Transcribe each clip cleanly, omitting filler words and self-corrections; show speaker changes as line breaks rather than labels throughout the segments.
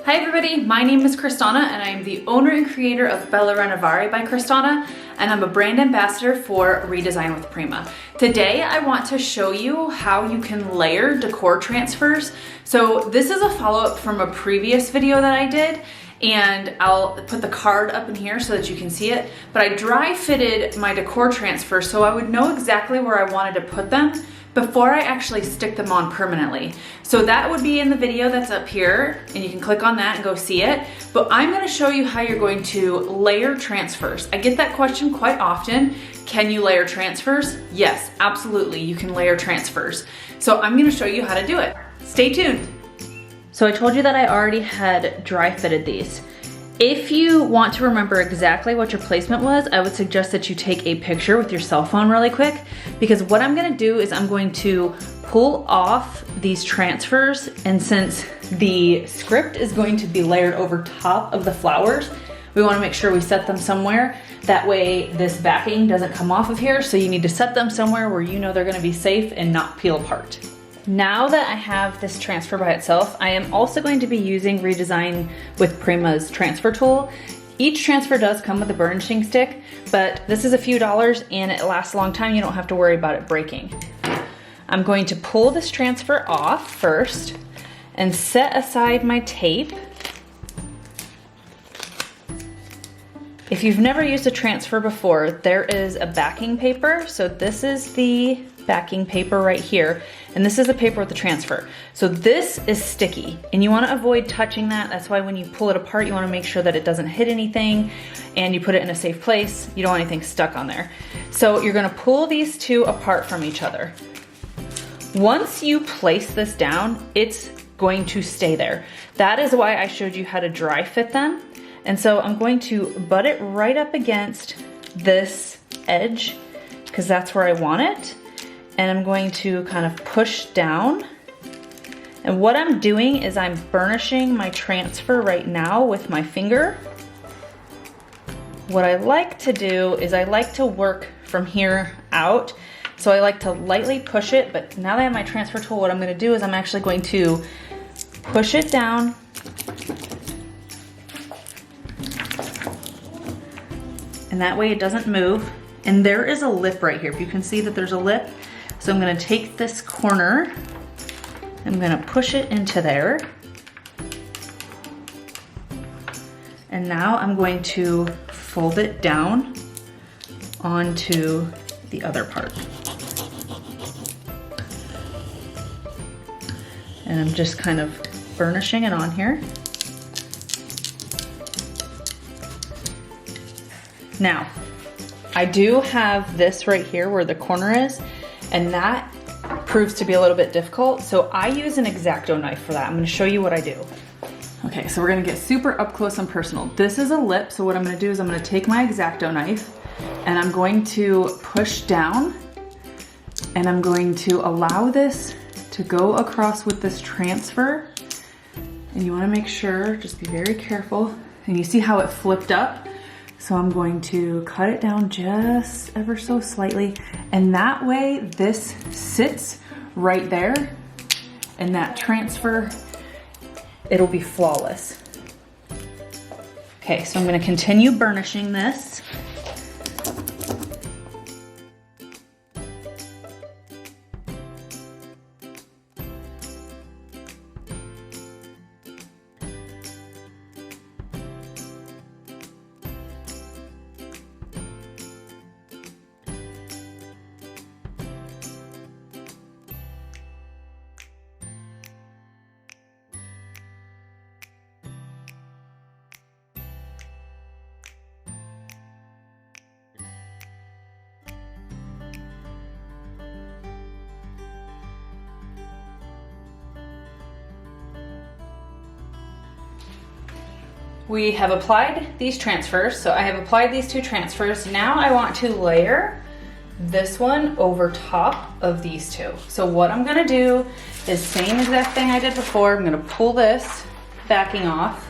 Hi everybody, my name is CrysDawna and I am the owner and creator of Bella Renovare by CrysDawna, and I'm a brand ambassador for Redesign with Prima. Today I want to show you how you can layer decor transfers. So this is a follow-up from a previous video that I did, and I'll put the card up in here so that you can see it, but I dry fitted my decor transfer so I would know exactly where I wanted to put them before I actually stick them on permanently. So that would be in the video that's up here, and you can click on that and go see it. But I'm gonna show you how you're going to layer transfers. I get that question quite often. Can you layer transfers? Yes, absolutely, you can layer transfers. So I'm gonna show you how to do it. Stay tuned. So I told you that I already had dry fitted these. If you want to remember exactly what your placement was, I would suggest that you take a picture with your cell phone really quick, because what I'm gonna do is I'm going to pull off these transfers, and since the script is going to be layered over top of the flowers, we wanna make sure we set them somewhere. That way this backing doesn't come off of here, so you need to set them somewhere where you know they're gonna be safe and not peel apart. Now that I have this transfer by itself, I am also going to be using Redesign with Prima's transfer tool. Each transfer does come with a burnishing stick, but this is a few dollars and it lasts a long time. You don't have to worry about it breaking. I'm going to pull this transfer off first and set aside my tape. If you've never used a transfer before, there is a backing paper. So this is the backing paper right here, and this is the paper with the transfer. So this is sticky and you want to avoid touching that. That's why when you pull it apart, you want to make sure that it doesn't hit anything and you put it in a safe place. You don't want anything stuck on there. So you're going to pull these two apart from each other. Once you place this down, it's going to stay there. That is why I showed you how to dry fit them. And so I'm going to butt it right up against this edge because that's where I want it. And I'm going to kind of push down. And what I'm doing is I'm burnishing my transfer right now with my finger. What I like to do is I like to work from here out. So I like to lightly push it, but now that I have my transfer tool, what I'm gonna do is I'm actually going to push it down. And that way it doesn't move. And there is a lip right here. If you can see that there's a lip. So I'm gonna take this corner, I'm gonna push it into there. And now I'm going to fold it down onto the other part. And I'm just kind of burnishing it on here. Now, I do have this right here where the corner is, and that proves to be a little bit difficult. So I use an X-Acto knife for that. I'm gonna show you what I do. Okay, so we're gonna get super up close and personal. This is a lip, so what I'm gonna do is I'm gonna take my X-Acto knife and I'm going to push down, and I'm going to allow this to go across with this transfer. And you wanna make sure, just be very careful. And you see how it flipped up? So I'm going to cut it down just ever so slightly, and that way this sits right there, and that transfer, it'll be flawless. Okay, so I'm gonna continue burnishing this. We have applied these transfers, so I have applied these two transfers. Now I want to layer this one over top of these two. So what I'm gonna do is same exact thing I did before. I'm gonna pull this backing off,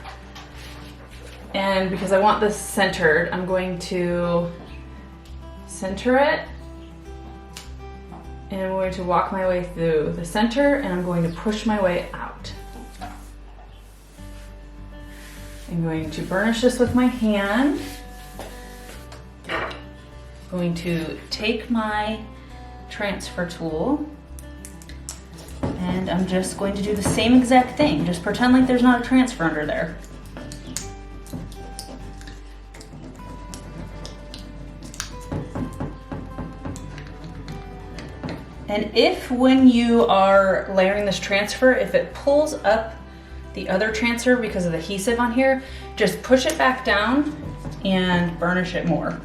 and because I want this centered, I'm going to center it, and I'm going to walk my way through the center, and I'm going to push my way out. I'm going to burnish this with my hand. I'm going to take my transfer tool and I'm just going to do the same exact thing. Just pretend like there's not a transfer under there. And if when you are layering this transfer, if it pulls up the other transfer because of the adhesive on here, just push it back down and burnish it more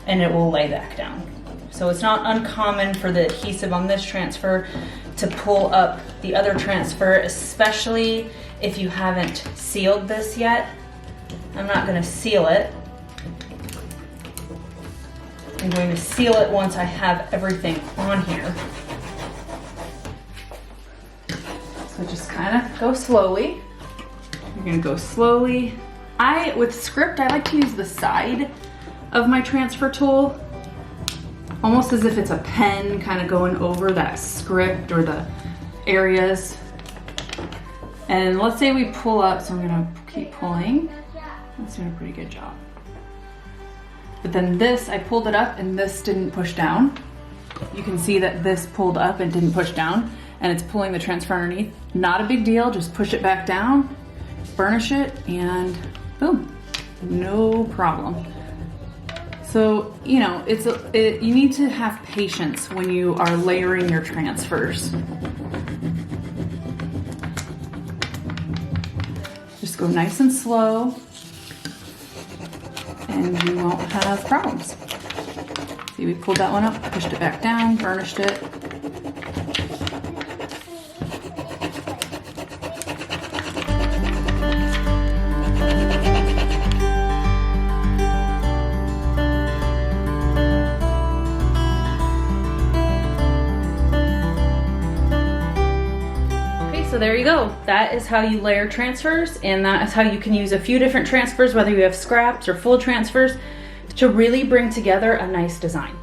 and it will lay back down. So it's not uncommon for the adhesive on this transfer to pull up the other transfer, especially if you haven't sealed this yet. I'm not going to seal it. I'm going to seal it once I have everything on here. So just kind of go slowly. You're going to go slowly. With script, I like to use the side of my transfer tool, almost as if it's a pen kind of going over that script or the areas. And let's say we pull up, so I'm going to keep pulling. That's doing a pretty good job. But then this, I pulled it up and this didn't push down. You can see that this pulled up and didn't push down, and it's pulling the transfer underneath. Not a big deal, just push it back down, burnish it, and boom, no problem. So, you know, you need to have patience when you are layering your transfers. Just go nice and slow and you won't have problems. See, we pulled that one up, pushed it back down, burnished it. So there you go. That is how you layer transfers, and that is how you can use a few different transfers, whether you have scraps or full transfers, to really bring together a nice design.